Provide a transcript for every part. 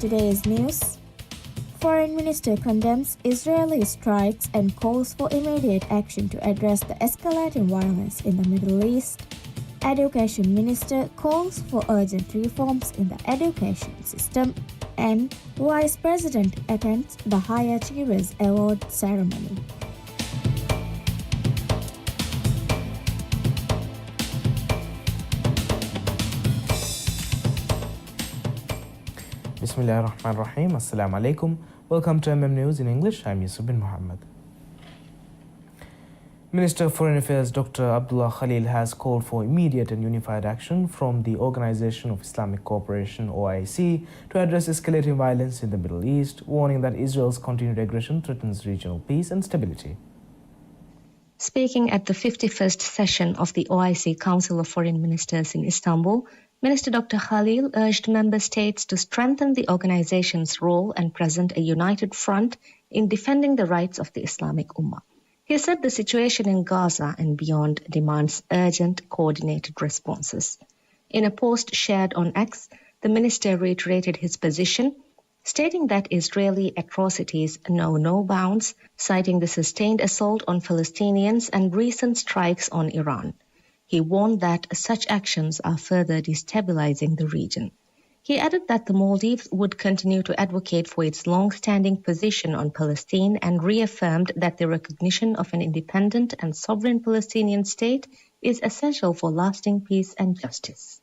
today's news. Foreign Minister condemns Israeli strikes and calls for immediate action to address the escalating violence in the Middle East. Education Minister calls for urgent reforms in the education system. And Vice President attends the High Achievers Award ceremony. Bismillahirrahmanirrahim. Assalamu alaikum. Welcome to News in English. I'm Yusuf bin Muhammad. Minister of Foreign Affairs Dr. Abdullah Khalil has called for immediate and unified action from the Organization of Islamic Cooperation (OIC) to address escalating violence in the Middle East, warning that Israel's continued aggression threatens regional peace and stability. Speaking at the 51st session of the OIC Council of Foreign Ministers in Istanbul, Minister Dr. Khalil urged member states to strengthen the organization's role and present a united front in defending the rights of the Islamic Ummah. He said the situation in Gaza and beyond demands urgent, coordinated responses. In a post shared on X, the minister reiterated his position, stating that Israeli atrocities know no bounds, citing the sustained assault on Palestinians and recent strikes on Iran. He warned that such actions are further destabilizing the region. He added that the Maldives would continue to advocate for its long-standing position on Palestine and reaffirmed that the recognition of an independent and sovereign Palestinian state is essential for lasting peace and justice.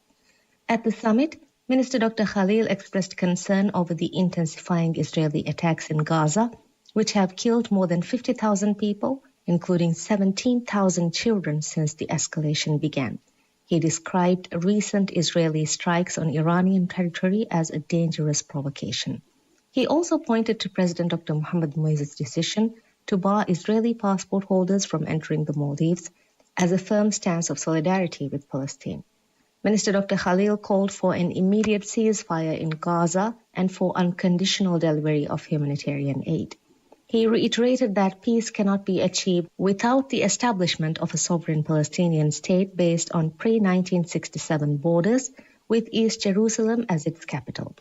At the summit, Minister Dr. Khalil expressed concern over the intensifying Israeli attacks in Gaza, which have killed more than 50,000 people, including 17,000 children since the escalation began. He described recent Israeli strikes on Iranian territory as a dangerous provocation. He also pointed to President Dr. Mohammad Moises' decision to bar Israeli passport holders from entering the Maldives as a firm stance of solidarity with Palestine. Minister Dr. Khalil called for an immediate ceasefire in Gaza and for unconditional delivery of humanitarian aid. He reiterated that peace cannot be achieved without the establishment of a sovereign Palestinian state based on pre-1967 borders, with East Jerusalem as its capital.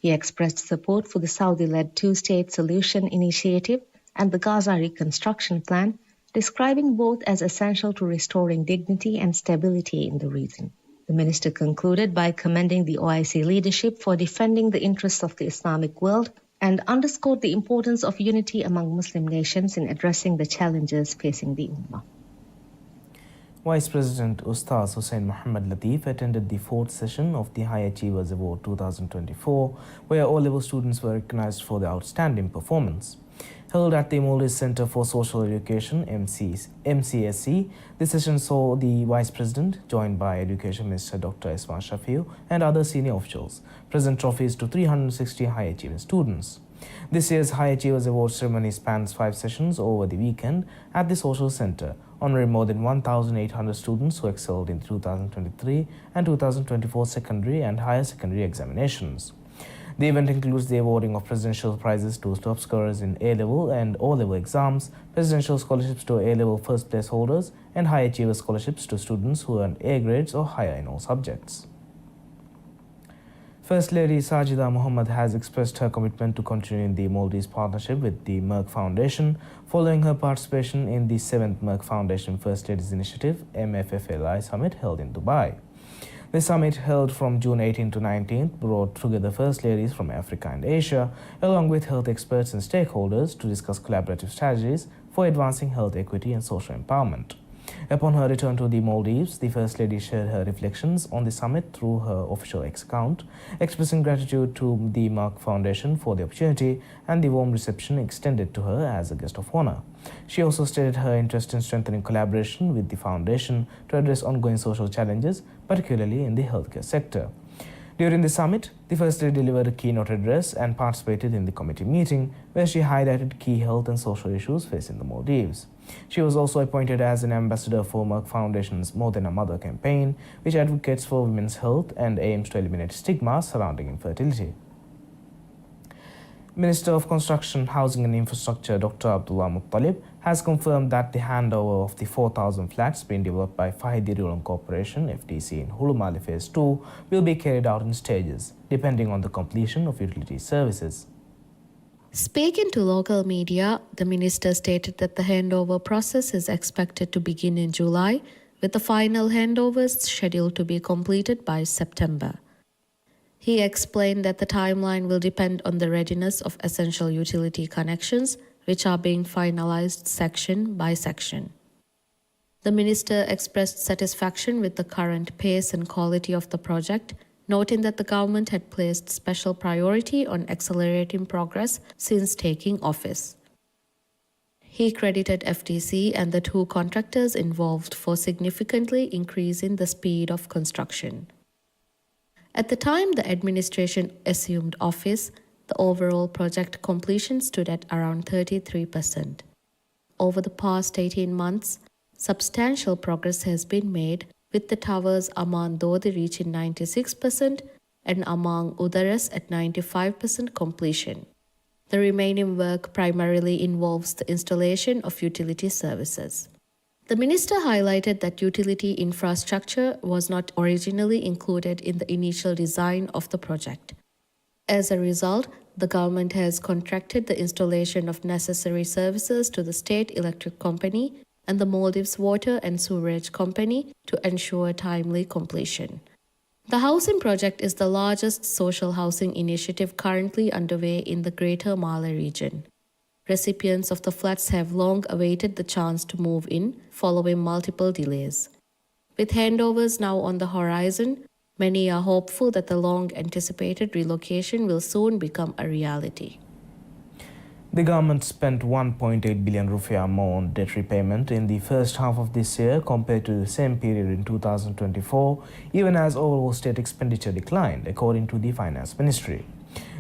He expressed support for the Saudi-led two-state solution initiative and the Gaza reconstruction plan, describing both as essential to restoring dignity and stability in the region. The minister concluded by commending the OIC leadership for defending the interests of the Islamic world and underscored the importance of unity among Muslim nations in addressing the challenges facing the Ummah. Vice President Ustaz Hussein Muhammad Latif attended the 4th session of the High Achievers Award 2024, where O-level students were recognized for their outstanding performance. Held at the Maldives Center for Social Education, MCSE, the session saw the Vice President, joined by Education Minister Dr. Esma Shafiu and other senior officials, present trophies to 360 high achieving students. This year's High Achievers Award ceremony spans 5 sessions over the weekend at the Social Center, honoring more than 1,800 students who excelled in the 2023 and 2024 secondary and higher secondary examinations. The event includes the awarding of presidential prizes to top scorers in A-level and O-level exams, presidential scholarships to A-level first place holders, and high achiever scholarships to students who earned A grades or higher in all subjects. First Lady Sajida Muhammad has expressed her commitment to continuing the Maldives partnership with the Merck Foundation following her participation in the 7th Merck Foundation First Ladies Initiative MFFLI Summit held in Dubai. The summit, held from June 18 to 19, brought together First Ladies from Africa and Asia, along with health experts and stakeholders, to discuss collaborative strategies for advancing health equity and social empowerment. Upon her return to the Maldives, the First Lady shared her reflections on the summit through her official X account, expressing gratitude to the Merck Foundation for the opportunity and the warm reception extended to her as a guest of honor. She also stated her interest in strengthening collaboration with the foundation to address ongoing social challenges, particularly in the healthcare sector. During the summit, the First Lady delivered a keynote address and participated in the committee meeting, where she highlighted key health and social issues facing the Maldives. She was also appointed as an ambassador for Merck Foundation's More Than a Mother campaign, which advocates for women's health and aims to eliminate stigma surrounding infertility. Minister of Construction, Housing and Infrastructure Dr. Abdullah Muttalib has confirmed that the handover of the 4,000 flats being developed by Fahidi Rural Corporation FDC in Hulumali Phase 2 will be carried out in stages, depending on the completion of utility services. Speaking to local media, the minister stated that the handover process is expected to begin in July, with the final handovers scheduled to be completed by September. He explained that the timeline will depend on the readiness of essential utility connections, which are being finalized section by section. The minister expressed satisfaction with the current pace and quality of the project, noting that the government had placed special priority on accelerating progress since taking office. He credited FDC and the two contractors involved for significantly increasing the speed of construction. At the time the administration assumed office, the overall project completion stood at around 33%. Over the past 18 months, substantial progress has been made, with the towers Aman Dodi reaching 96% and Amang Udaras at 95% completion. The remaining work primarily involves the installation of utility services. The minister highlighted that utility infrastructure was not originally included in the initial design of the project. As a result, the government has contracted the installation of necessary services to the State Electric Company and the Maldives Water and Sewerage Company to ensure timely completion. The housing project is the largest social housing initiative currently underway in the Greater Malé region. Recipients of the flats have long awaited the chance to move in, following multiple delays. With handovers now on the horizon, many are hopeful that the long-anticipated relocation will soon become a reality. The government spent 1.8 billion rupiah more on debt repayment in the first half of this year compared to the same period in 2024, even as overall state expenditure declined, according to the Finance Ministry.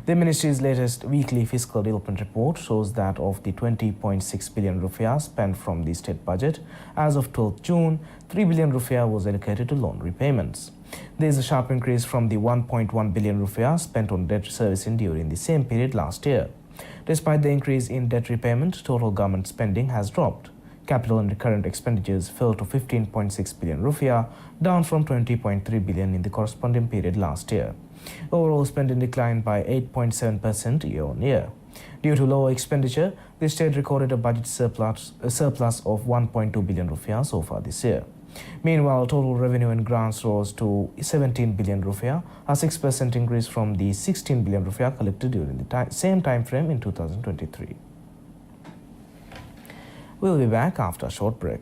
The ministry's latest weekly fiscal development report shows that of the 20.6 billion rupiah spent from the state budget, as of 12 June, 3 billion rupiah was allocated to loan repayments. There is a sharp increase from the 1.1 billion rupiah spent on debt servicing during the same period last year. Despite the increase in debt repayment, total government spending has dropped. Capital and recurrent expenditures fell to 15.6 billion rupiah, down from 20.3 billion in the corresponding period last year. Overall spending declined by 8.7% year-on-year. Due to lower expenditure, the state recorded a budget surplus of 1.2 billion rupiah so far this year. Meanwhile, total revenue and grants rose to 17 billion rupiah, a 6% increase from the 16 billion rupiah collected during the same time frame in 2023. We'll be back after a short break.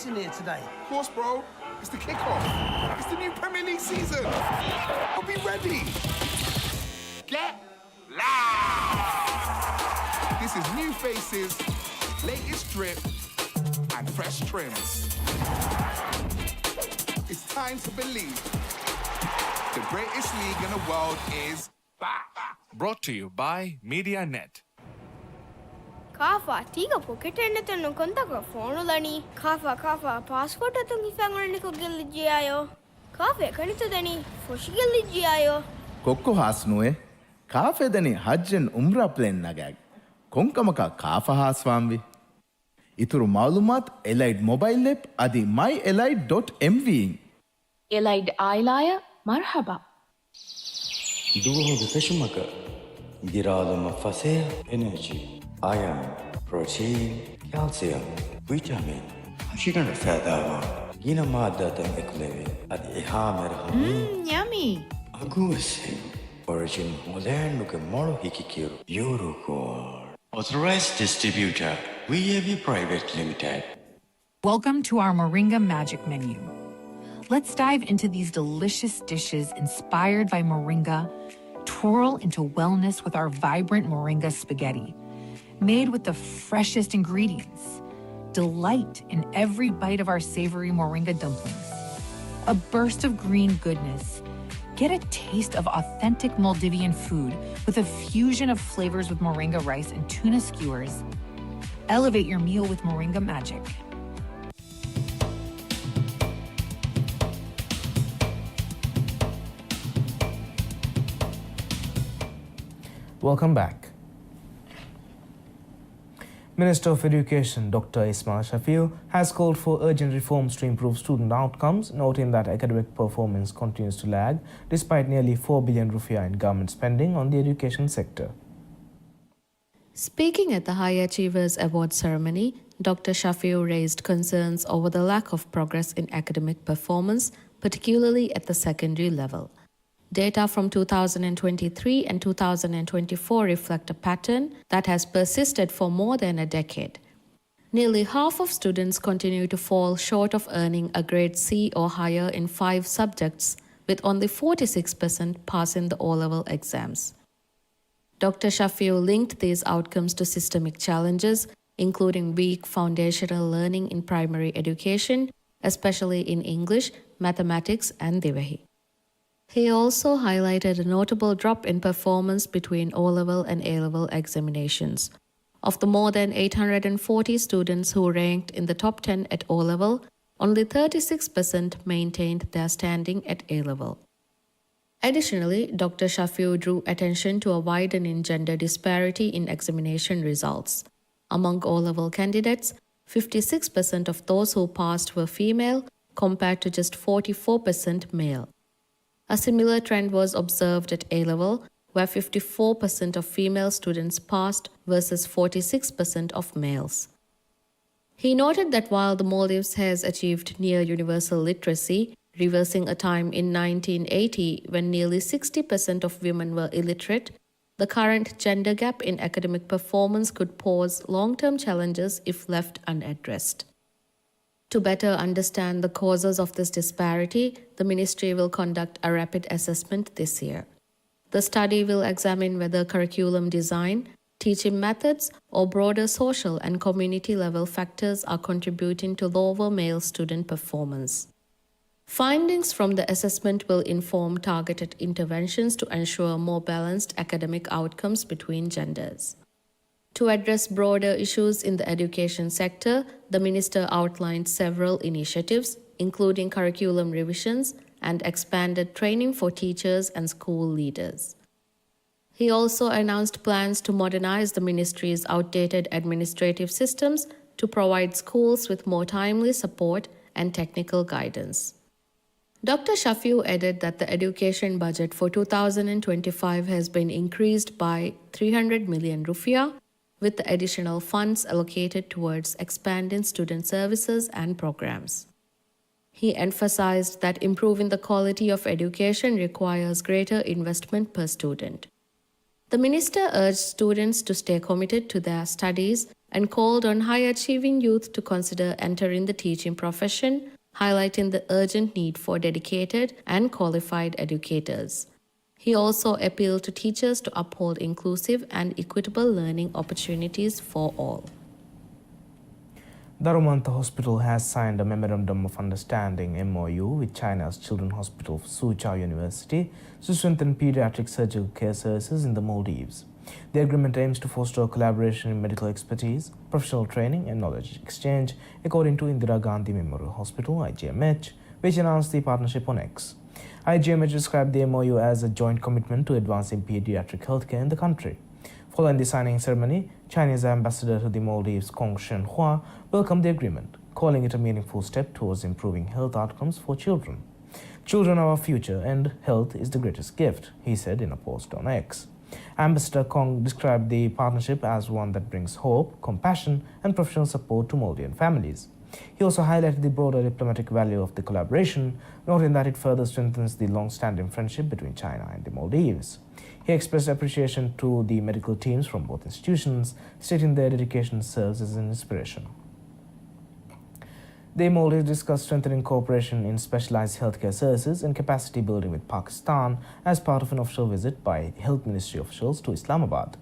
In here today. Of course, bro. It's the kickoff. It's the new Premier League season. I'll be ready. Get loud. This is new faces, latest drip, and fresh trims. It's time to believe. The greatest league in the world is back. Brought to you by MediaNet. Kafa, tiga pocket and contact phone lani. Kafa, passport at the family could get the GIO. Kafe, can it any? For she get the GIO. Coco has no Kafe than a Hajj and Umrah plane nagag. Konkamaka Kafa has family. Ituru Malumat, Elite Mobile Lab, Adi myelite.mv. Elite Ailaya, Marhaba. Duo the Fishmaka. Giralum Fasea, energy. Iron, protein, calcium, vitamin. She gonna fat that one. Gina Madatan Eclave at Ihamer. Yummy. Agusi. Origin modern look a moral hikikir. Eurocor. Authorized distributor. VAV Private Limited. Welcome to our Moringa Magic Menu. Let's dive into these delicious dishes inspired by Moringa. Twirl into wellness with our vibrant Moringa spaghetti. Made with the freshest ingredients. Delight in every bite of our savory Moringa dumplings. A burst of green goodness, Get a taste of authentic Maldivian food with a fusion of flavors with moringa rice and tuna skewers. Elevate your meal with Moringa Magic. Welcome back. Minister of Education Dr. Ismail Shafeel has called for urgent reforms to improve student outcomes, noting that academic performance continues to lag despite nearly 4 billion rupiah in government spending on the education sector. Speaking at the High Achievers Award ceremony, Dr. Shafeel raised concerns over the lack of progress in academic performance, particularly at the secondary level. Data from 2023 and 2024 reflect a pattern that has persisted for more than a decade. Nearly half of students continue to fall short of earning a grade C or higher in 5 subjects, with only 46% passing the O-level exams. Dr. Shafeel linked these outcomes to systemic challenges, including weak foundational learning in primary education, especially in English, mathematics, and Divahi. He also highlighted a notable drop in performance between O-level and A-level examinations. Of the more than 840 students who ranked in the top 10 at O-level, only 36% maintained their standing at A-level. Additionally, Dr. Shafeel drew attention to a widening gender disparity in examination results. Among O-level candidates, 56% of those who passed were female, compared to just 44% male. A similar trend was observed at A-level, where 54% of female students passed versus 46% of males. He noted that while the Maldives has achieved near universal literacy, reversing a time in 1980 when nearly 60% of women were illiterate, the current gender gap in academic performance could pose long-term challenges if left unaddressed. To better understand the causes of this disparity, the ministry will conduct a rapid assessment this year. The study will examine whether curriculum design, teaching methods, or broader social and community level factors are contributing to lower male student performance. Findings from the assessment will inform targeted interventions to ensure more balanced academic outcomes between genders. To address broader issues in the education sector, the minister outlined several initiatives, including curriculum revisions and expanded training for teachers and school leaders. He also announced plans to modernize the ministry's outdated administrative systems to provide schools with more timely support and technical guidance. Dr. Shafeel added that the education budget for 2025 has been increased by 300 million rupiah, with the additional funds allocated towards expanding student services and programs. He emphasized that improving the quality of education requires greater investment per student. The minister urged students to stay committed to their studies and called on high-achieving youth to consider entering the teaching profession, highlighting the urgent need for dedicated and qualified educators. He also appealed to teachers to uphold inclusive and equitable learning opportunities for all. Darumanta Hospital has signed a Memorandum of Understanding MOU with China's Children's Hospital Soochow University to strengthen pediatric surgical care services in the Maldives. The agreement aims to foster collaboration in medical expertise, professional training and knowledge exchange, according to Indira Gandhi Memorial Hospital, IGMH, which announced the partnership on X. IGMH described the MOU as a joint commitment to advancing pediatric healthcare in the country. Following the signing ceremony, Chinese ambassador to the Maldives, Kong Shenhua, welcomed the agreement, calling it a meaningful step towards improving health outcomes for children. Children are our future and health is the greatest gift, he said in a post on X. Ambassador Kong described the partnership as one that brings hope, compassion, and professional support to Maldivian families. He also highlighted the broader diplomatic value of the collaboration, noting that it further strengthens the long-standing friendship between China and the Maldives. He expressed appreciation to the medical teams from both institutions, stating their dedication serves as an inspiration. The Maldives discussed strengthening cooperation in specialized healthcare services and capacity building with Pakistan as part of an official visit by Health Ministry officials to Islamabad.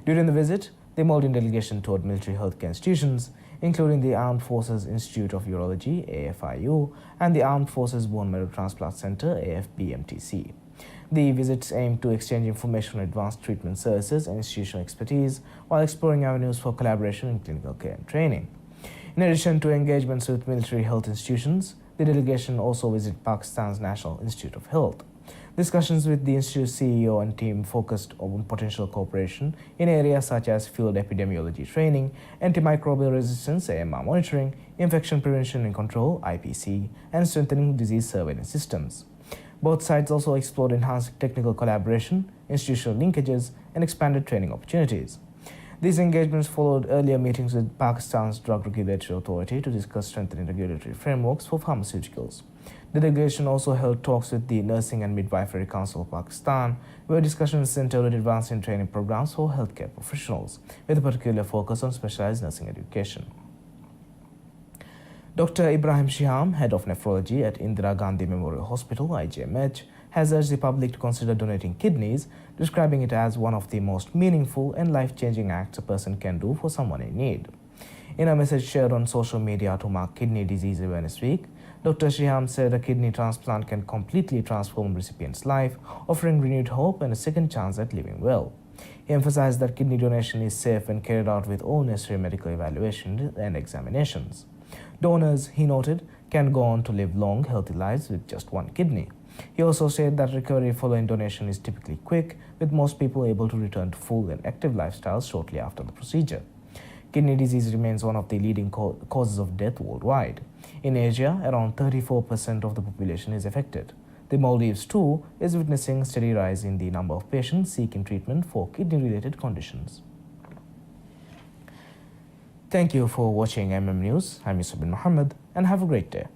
During the visit, the Maldivian delegation toured military healthcare institutions, including the Armed Forces Institute of Urology, AFIU, and the Armed Forces Bone Marrow Transplant Center, AFBMTC. The visits aim to exchange information on advanced treatment services and institutional expertise while exploring avenues for collaboration in clinical care and training. In addition to engagements with military health institutions, the delegation also visited Pakistan's National Institute of Health. Discussions with the institute's CEO and team focused on potential cooperation in areas such as field epidemiology training, antimicrobial resistance (AMR) monitoring, infection prevention and control (IPC), and strengthening disease surveillance systems. Both sides also explored enhanced technical collaboration, institutional linkages, and expanded training opportunities. These engagements followed earlier meetings with Pakistan's Drug Regulatory Authority to discuss strengthening regulatory frameworks for pharmaceuticals. The delegation also held talks with the Nursing and Midwifery Council of Pakistan, where discussions centered on advancing training programs for healthcare professionals, with a particular focus on specialized nursing education. Dr. Ibrahim Shiham, head of nephrology at Indira Gandhi Memorial Hospital, IGMH, has urged the public to consider donating kidneys, describing it as one of the most meaningful and life-changing acts a person can do for someone in need. In a message shared on social media to mark Kidney Disease Awareness Week, Dr. Shiham said a kidney transplant can completely transform a recipient's life, offering renewed hope and a second chance at living well. He emphasized that kidney donation is safe and carried out with all necessary medical evaluations and examinations. Donors, he noted, can go on to live long, healthy lives with just one kidney. He also said that recovery following donation is typically quick, with most people able to return to full and active lifestyles shortly after the procedure. Kidney disease remains one of the leading causes of death worldwide. In Asia, around 34% of the population is affected. The Maldives, too, is witnessing a steady rise in the number of patients seeking treatment for kidney-related conditions. Thank you for watching MM News. I'm Yusuf bin Mohammed, and have a great day.